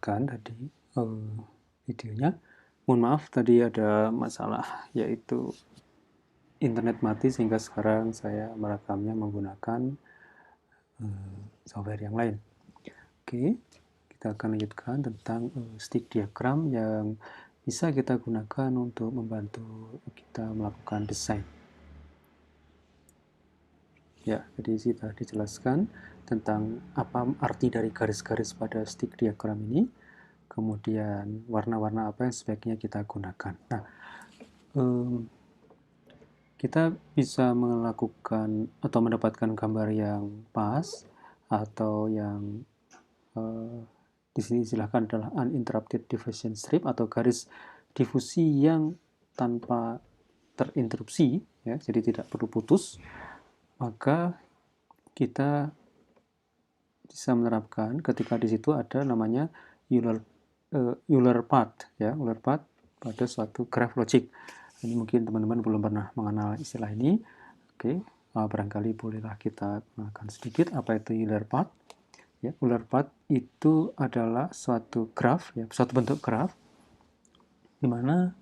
Kan tadi videonya. Mohon maaf tadi ada masalah yaitu internet mati sehingga sekarang saya merekamnya menggunakan software yang lain. Oke, kita akan lanjutkan tentang stick diagram yang bisa kita gunakan untuk membantu kita melakukan desain. Ya, jadi sudah dijelaskan tentang apa arti dari garis-garis pada stick diagram ini, kemudian warna-warna apa yang sebaiknya kita gunakan. Nah, kita bisa melakukan atau mendapatkan gambar yang pas atau yang di sini silahkan adalah uninterrupted diffusion strip atau garis difusi yang tanpa terinterupsi, ya, jadi tidak perlu putus. Maka kita bisa menerapkan ketika di situ ada namanya Euler path, ya, Euler path pada suatu graph logic. Ini mungkin teman-teman belum pernah mengenal istilah ini. Oke, barangkali bolehlah kita gunakan sedikit apa itu Euler path. Ya, Euler path itu adalah suatu graph, ya, suatu bentuk graph di mana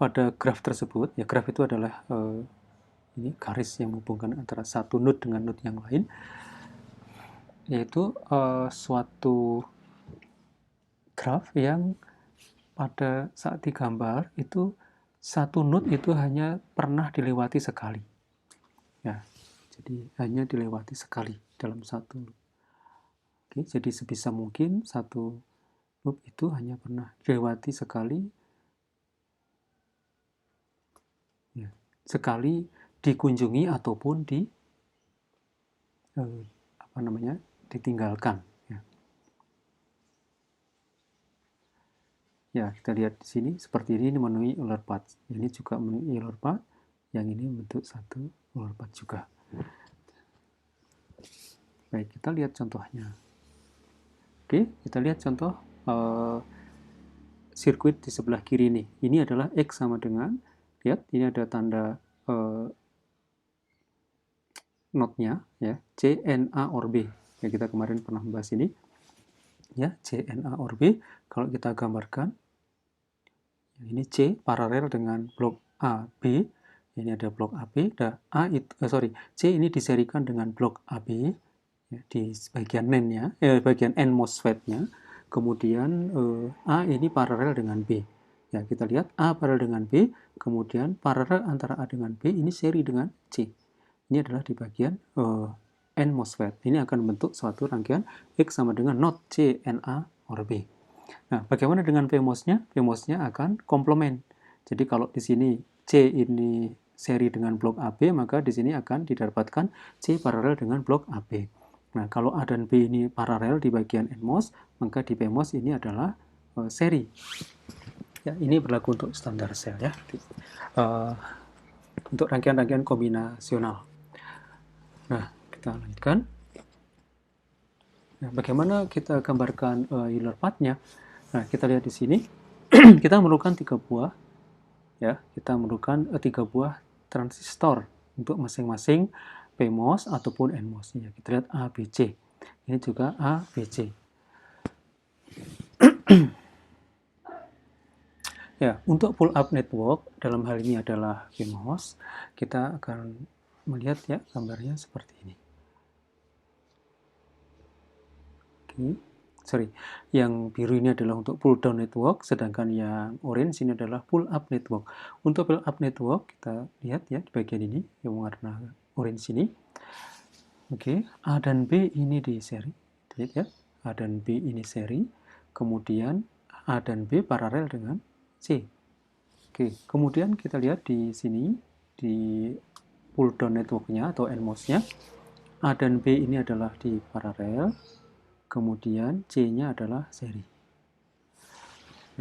pada graph tersebut, ya, graph itu adalah ini garis yang menghubungkan antara satu node dengan node yang lain, yaitu suatu graph yang pada saat digambar itu satu node itu hanya pernah dilewati sekali, ya, jadi hanya dilewati sekali dalam satu loop. Oke, jadi sebisa mungkin satu loop itu hanya pernah dilewati sekali, ya, sekali dikunjungi ataupun ditinggalkan. Ya, kita lihat di sini seperti ini memenuhi Euler path. Ini juga memenuhi Euler path. Yang ini bentuk satu Euler path juga. Baik, kita lihat contohnya. Oke, kita lihat contoh sirkuit di sebelah kiri ini. Ini adalah X sama dengan, lihat, ini ada tanda node-nya, ya, C, N, A, or B. Ya, kita kemarin pernah membahas ini. Ya, C, N, A, or B. Kalau kita gambarkan, ini C paralel dengan blok A, B. Ini ada blok AB, C ini diserikan dengan blok AB, ya, di bagian NAND-nya, bagian N MOSFET-nya. Kemudian A ini paralel dengan B. Ya, kita lihat A paralel dengan B, kemudian paralel antara A dengan B ini seri dengan C. Ini adalah di bagian N MOSFET. Ini akan membentuk suatu rangkaian X sama dengan not C, N, A, or B. Nah, bagaimana dengan PMOS-nya? PMOS-nya akan komplement. Jadi kalau di sini C ini seri dengan blok AB, maka di sini akan didapatkan C paralel dengan blok AB. Nah, kalau A dan B ini paralel di bagian NMOS, maka di PMOS ini adalah seri. Ya, ini berlaku untuk standar sel, ya. Untuk rangkaian-rangkaian kombinasional. Nah, kita lanjutkan. Nah, bagaimana kita gambarkan Euler path-nya? Nah, kita lihat di sini. Kita memerlukan 3 buah, ya. Kita memerlukan 3 buah transistor untuk masing-masing PMOS ataupun NMOS-nya. Kita lihat A, B, C. Ini juga A, B, C. Ya, untuk pull up network dalam hal ini adalah PMOS. Kita akan melihat, ya, gambarnya seperti ini. Yang biru ini adalah untuk pull down network, sedangkan yang orange ini adalah pull up network. Untuk pull up network, kita lihat, ya, di bagian ini yang warna orange ini. Oke, A dan B ini di seri. Lihat, ya, A dan B ini seri. Kemudian A dan B paralel dengan C. Oke, kemudian kita lihat di sini di pull down networknya atau NMOS-nya, A dan B ini adalah di paralel. Kemudian C-nya adalah seri.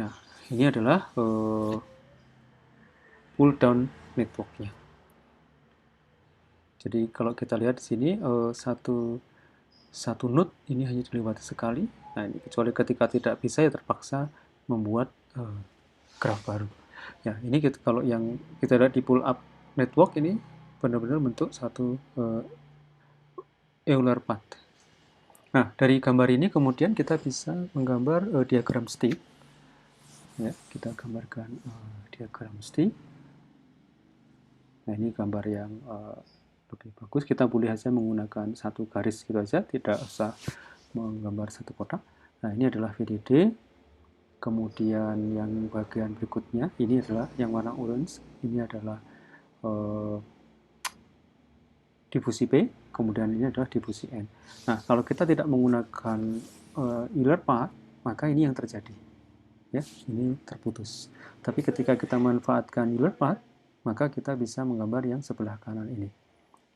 Nah, ini adalah pull down network-nya. Jadi kalau kita lihat di sini satu node ini hanya dilewati sekali. Nah, ini kecuali ketika tidak bisa, ya terpaksa membuat graph baru. Ya, ini kalau yang kita lihat di pull up network ini benar-benar bentuk satu Euler path. Nah, dari gambar ini kemudian kita bisa menggambar diagram stick. Ya, kita gambarkan diagram stick. Nah, ini gambar yang lebih bagus. Kita boleh saja menggunakan satu garis gitu aja, tidak usah menggambar satu kotak. Nah, ini adalah VDD. Kemudian yang bagian berikutnya, ini adalah yang warna orange. Ini adalah difusi P, kemudian ini adalah difusi N. Nah, kalau kita tidak menggunakan Euler path, maka ini yang terjadi. Ya, ini terputus. Tapi ketika kita manfaatkan Euler path, maka kita bisa menggambar yang sebelah kanan ini.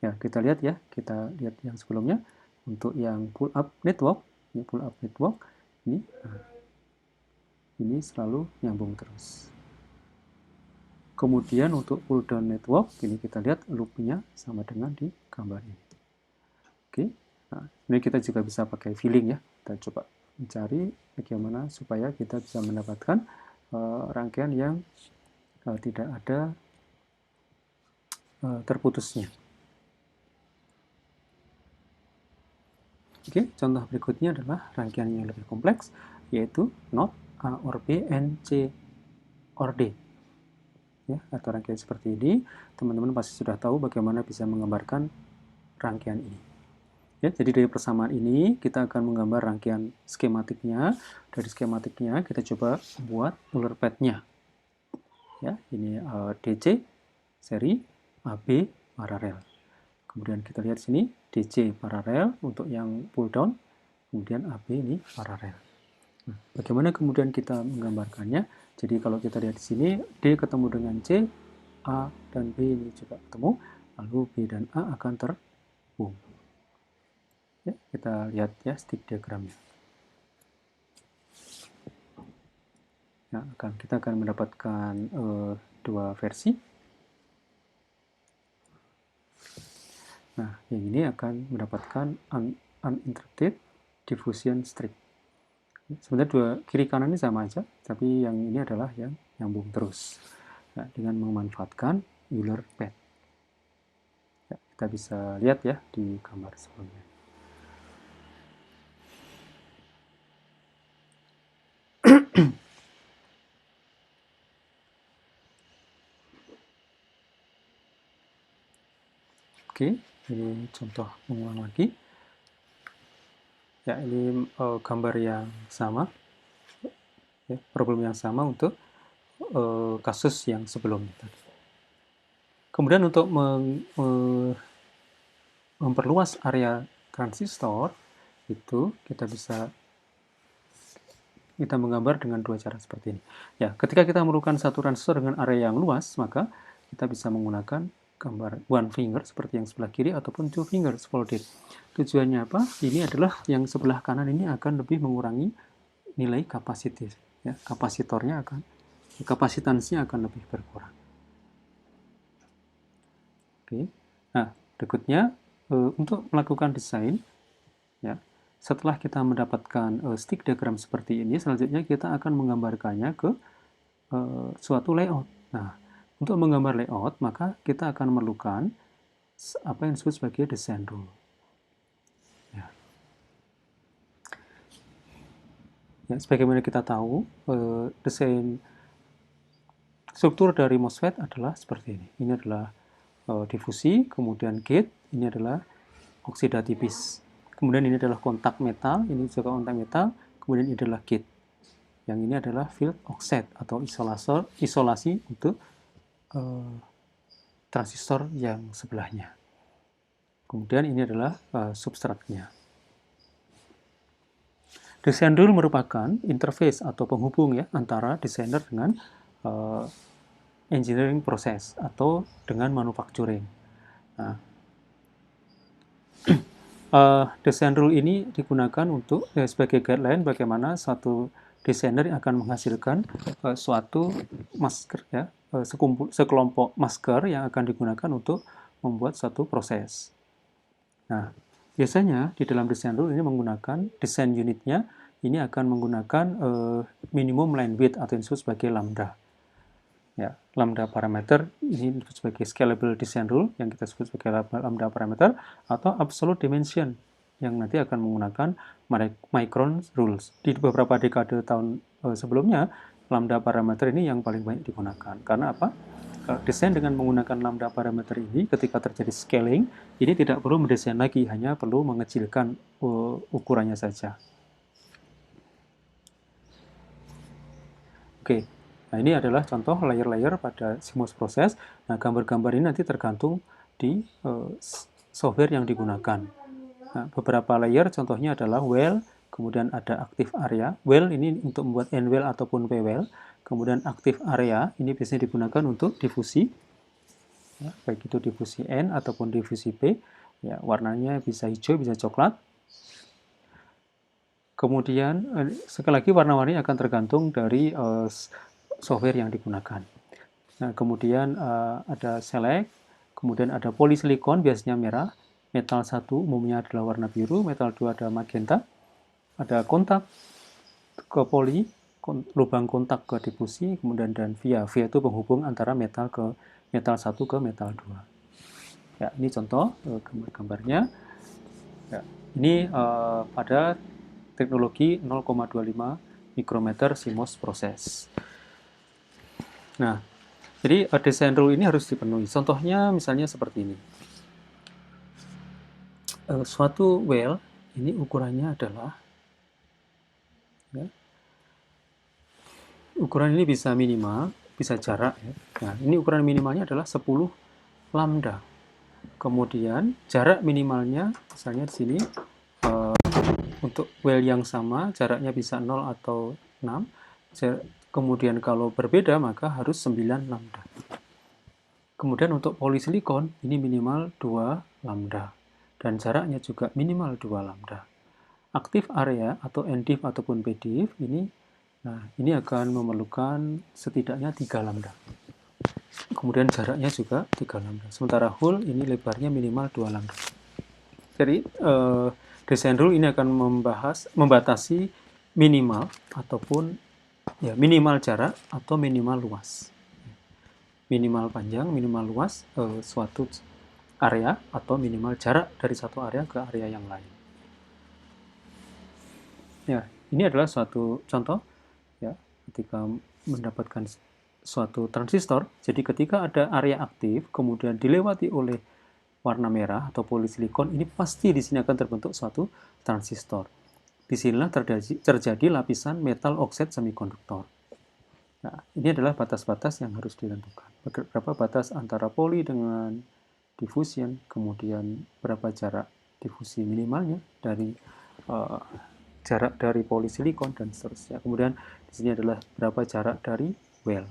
Ya, kita lihat ya, kita lihat yang sebelumnya. Untuk yang pull up network, ini selalu nyambung terus. Kemudian untuk pull down network, ini kita lihat loopnya sama dengan di gambar ini. Oke, nah, ini kita juga bisa pakai filling ya. Kita coba mencari bagaimana supaya kita bisa mendapatkan rangkaian yang tidak ada terputusnya. Oke, contoh berikutnya adalah rangkaian yang lebih kompleks, yaitu not A or B and C or D. Ya, atau rangkaian seperti ini, teman-teman pasti sudah tahu bagaimana bisa menggambarkan rangkaian ini. Ya, jadi dari persamaan ini kita akan menggambar rangkaian skematiknya. Dari skematiknya kita coba buat Euler path-nya. Ya, ini DC seri, AB paralel. Kemudian kita lihat sini DC paralel untuk yang pull down, kemudian AB ini paralel. Nah, bagaimana kemudian kita menggambarkannya? Jadi kalau kita lihat di sini D ketemu dengan C, A dan B ini juga ketemu, lalu B dan A akan terhubung. Ya, kita lihat ya stick diagramnya. Nah, kita akan mendapatkan dua versi. Nah, yang ini akan mendapatkan uninterrupted diffusion streak. Sebenarnya dua kiri kanan ini sama aja, tapi yang ini adalah yang nyambung terus. Nah, dengan memanfaatkan Euler path. Ya, kita bisa lihat ya di gambar sebelumnya. Oke, ini contoh mengulang lagi. Ya, ini gambar yang sama, ya, problem yang sama untuk kasus yang sebelumnya tadi. Kemudian untuk memperluas area transistor, itu kita menggambar dengan dua cara seperti ini. Ya, ketika kita memerlukan satu transistor dengan area yang luas, maka kita bisa menggunakan gambar one finger seperti yang sebelah kiri ataupun two fingers folded. Tujuannya apa? Ini adalah yang sebelah kanan ini akan lebih mengurangi nilai kapasitif. Ya, kapasitansnya akan lebih berkurang. Oke. Nah, berikutnya untuk melakukan desain, ya, setelah kita mendapatkan stick diagram seperti ini, selanjutnya kita akan menggambarkannya ke suatu layout. Nah, untuk menggambar layout, maka kita akan memerlukan apa yang disebut sebagai design rule. Ya. Ya, sebagaimana kita tahu, desain struktur dari MOSFET adalah seperti ini. Ini adalah difusi, kemudian gate, ini adalah oksidatipis. Kemudian ini adalah kontak metal, ini juga kontak metal, kemudian ini adalah gate. Yang ini adalah field offset atau isolasi untuk transistor yang sebelahnya. Kemudian ini adalah substratnya. Design rule merupakan interface atau penghubung ya antara desainer dengan engineering proses atau dengan manufacturing. Nah, design rule ini digunakan untuk sebagai guideline bagaimana suatu desainer yang akan menghasilkan suatu masker ya, sekelompok masker yang akan digunakan untuk membuat suatu proses. Nah, biasanya di dalam design rule ini menggunakan desain unitnya ini akan menggunakan minimum line width atau yang disebut sebagai lambda. Ya, lambda parameter ini disebut sebagai scalable design rule yang kita sebut sebagai lambda parameter atau absolute dimension yang nanti akan menggunakan micron rules. Di beberapa dekade tahun sebelumnya, lambda parameter ini yang paling banyak digunakan. Karena apa? Desain dengan menggunakan lambda parameter ini, ketika terjadi scaling, ini tidak perlu mendesain lagi, hanya perlu mengecilkan ukurannya saja. Oke, nah ini adalah contoh layer-layer pada CMOS proses. Nah, gambar-gambar ini nanti tergantung di software yang digunakan. Nah, beberapa layer contohnya adalah well, kemudian ada active area. Well ini untuk membuat N-well ataupun P-well. Kemudian active area ini biasanya digunakan untuk difusi. Ya, baik itu difusi N ataupun difusi P. Ya, warnanya bisa hijau, bisa coklat. Kemudian, sekali lagi warna-warni akan tergantung dari software yang digunakan. Nah, kemudian ada select, kemudian ada polisilikon, biasanya merah. Metal 1 umumnya adalah warna biru, metal 2 ada magenta. Ada kontak ke poli, lubang kontak ke difusi, kemudian dan via. Via itu penghubung antara metal 1 ke metal 2. Ya, ini contoh gambar-gambarnya. Ya, ini pada teknologi 0,25 mikrometer CMOS proses. Nah, jadi desain rule ini harus dipenuhi. Contohnya misalnya seperti ini. Suatu well ini ukurannya adalah ya, ukuran ini bisa minimal, bisa jarak ya. Nah, ini ukuran minimalnya adalah 10 lambda. Kemudian jarak minimalnya misalnya di sini untuk well yang sama jaraknya bisa 0 atau 6. Kemudian kalau berbeda maka harus 9 lambda. Kemudian untuk polisilikon ini minimal 2 lambda dan jaraknya juga minimal 2 lambda. Active area atau NDIF ataupun PDIF ini akan memerlukan setidaknya 3 lambda. Kemudian jaraknya juga 3 lambda. Sementara hole ini lebarnya minimal 2 lambda. Jadi desain rule ini akan membatasi minimal ataupun ya minimal jarak atau minimal luas. Minimal panjang, minimal luas suatu area atau minimal jarak dari satu area ke area yang lain. Ya, ini adalah suatu contoh ya ketika mendapatkan suatu transistor. Jadi ketika ada area aktif kemudian dilewati oleh warna merah atau polisilikon, ini pasti di sini akan terbentuk suatu transistor. Disinilah terjadi lapisan metal oxide semikonduktor. Nah, ini adalah batas-batas yang harus ditentukan. Berapa batas antara poli dengan diffusion, kemudian berapa jarak difusi minimalnya dari jarak dari polisilikon dan seterusnya. Kemudian di sini adalah berapa jarak dari well.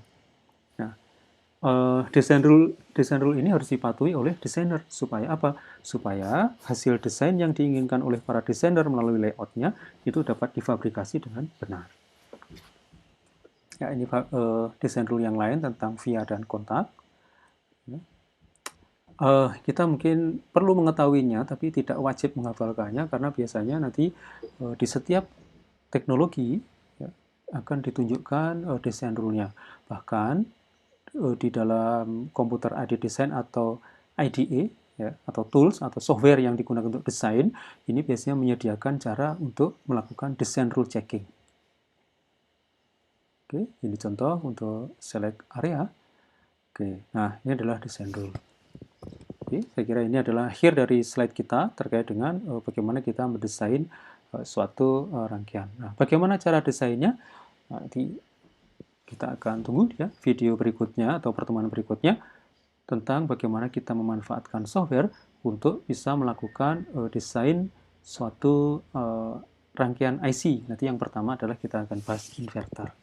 Nah, desain rule ini harus dipatuhi oleh desainer supaya apa? Supaya hasil desain yang diinginkan oleh para desainer melalui layoutnya itu dapat difabrikasi dengan benar. Ya, ini desain rule yang lain tentang via dan kontak. Kita mungkin perlu mengetahuinya, tapi tidak wajib menghafalkannya karena biasanya nanti di setiap teknologi ya, akan ditunjukkan desain rule-nya. Bahkan di dalam komputer aided design atau IDE ya, atau tools atau software yang digunakan untuk desain ini biasanya menyediakan cara untuk melakukan desain rule checking. Oke, ini contoh untuk select area. Oke, nah ini adalah desain rule. Oke, saya kira ini adalah akhir dari slide kita terkait dengan bagaimana kita mendesain suatu rangkaian. Nah, bagaimana cara desainnya? Nanti kita akan tunggu ya video berikutnya atau pertemuan berikutnya tentang bagaimana kita memanfaatkan software untuk bisa melakukan desain suatu rangkaian IC. Nanti yang pertama adalah kita akan bahas inverter.